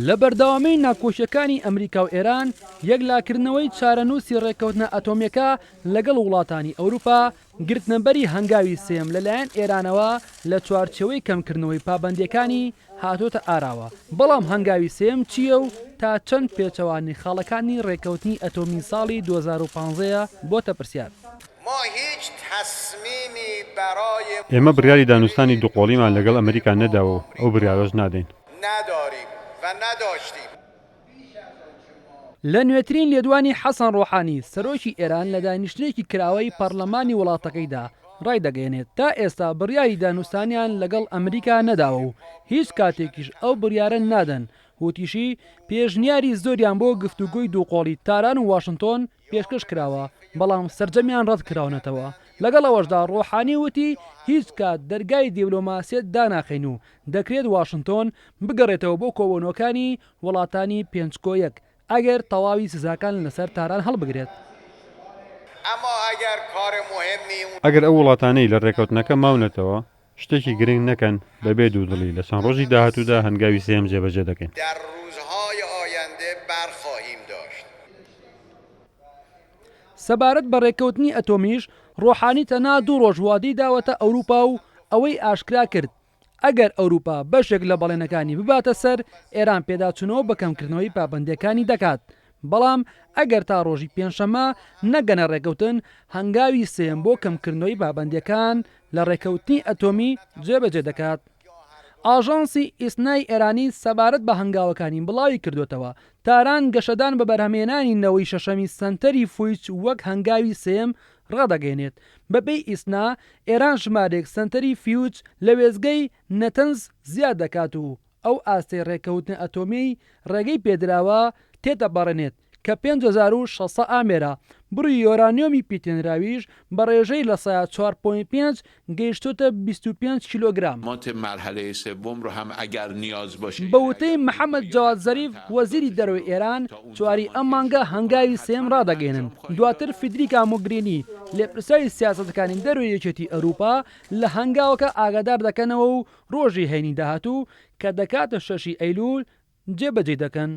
لە بەردەوامەی ناکۆشیەکانی ئەمریکا و ئێران یەکلاکردنەوەی چارەنووسی ڕێکەوتنە ئەتۆمیەکە لەگەڵ وڵاتانی ئەوروپا گرتنەبەری هەنگاوی سێم لەلایەن ئێرانەوە لە چوارچێوەی کەمکردنەوەی پابەندیەکانی هاتۆتە ئاراوە. بەڵام هەنگاوی سێم چییە و تا چەند پێچەوانی خاڵەکانی ڕێکەوتنی ئەتۆمی ساڵی 2015 بۆتە پرسیار. ئێمە بڕیاری دانوستانی دووقۆڵیمان لەگەڵ ئەمریکا نەداوە و ئەو بڕیارۆژ نادەین. لە نوێترین لێدوانی حەسەن ڕۆحانی سەرۆکی ئێران لە دانیشتنێکی کراوەی پەرلەمانی وڵاتەکەیدا ڕایدەگەێنێت تا ئێستا بڕیاری دانوستانیان لەگەڵ ئەمریکا نەداوە و هیچ کاتێکیش ئەو بڕیارە نادەن. وتیشی پێشنیاری زۆریان بۆ گفتوگوی دووقۆڵی تاران و واشنتۆن پێشکەش کراوە بەڵام سەرجەمیان ڕەت کراونەتەوە. لەگەڵ ئەوەشدا ڕۆحانی وتی هیچ کات دەرگای دیبلۆماسیەت داناخین و دەکرێت واشنتۆن بگەڕێتەوە بۆ کۆبوونەکانی وڵاتانی پێنجکۆیەک ئەگەر تەواوی سزاکان لەسەر تاران هەڵبگرێت. ئەگەر ئەو وڵاتانەی لە ڕێکەوتنەکە ماونەتەوە شتێکی گرنگ نەکەن بەبێ دوودڵی لە چەند ڕۆژی داهاتوودا هەنگاوی سێم جێبەجێ دەکەین. سەبارەت بە ڕێکەوتنی ئەتۆمیش ڕۆحانی تەنها 2 ڕۆژ وادی داوەتە ئەوروپا و ئەوەی ئاشکرا کرد ئەگەر ئەوروپا بەشێک لە بەڵێنەکانی بباتە سەر ئێران پێداچوونەوە بەکەمکردنەوەی پابەندیەکانی دەکات. بەڵام ئەگەر تا ڕۆژی پێنجشەممە نەگەنە ڕێکەوتن هەنگاوی سێم بۆ کەمکردنەوەی پابەندیەکان لە ڕێکەوتنی ئەتۆمی جێبەجێ دەکات. ئاژانسی ئیسنای ئێرانی سەبارەت بە هەنگاوەکانی بڵاوی کردوتەوە تاران گەشەدان بە بەرهەمێنانی نەوەی شەشەمی سنتەری فویچ وەک هەنگاوی سێم ڕادەگەێنێت. بەپێی ئیسنا ئێران ژمارێک سنتەری فیوچ لە وێزگەی نەتەنز زیاد دەکات و ئەو ئاستەی ڕێکەوتنە ئەتۆمی ڕێگەی پێدراوە تێدەبەڕێنێت کە 5600 ئامێرە. بڕی یۆرانیۆمی پیتێنراویش بە ڕێژەی لە 4.5 گەیشتۆتە 25 کیلۆگرام. بە وتەی محەممەد جاواد زەریف وەزیری دەرەوەی ئێران چواری ئەم مانگە هەنگاوی سێم ڕادەگەێنن. دواتر فیدریکا موگرینی لێپرسەری سیاسەتەکانی دەروی یەکێتی ئەوروپا لە هەنگاوەکە ئاگادار دەکەنەوە و ڕۆژی هەینی داهاتوو کە دەکاتە 6 ئەیلول جێبەجێ دەکەن.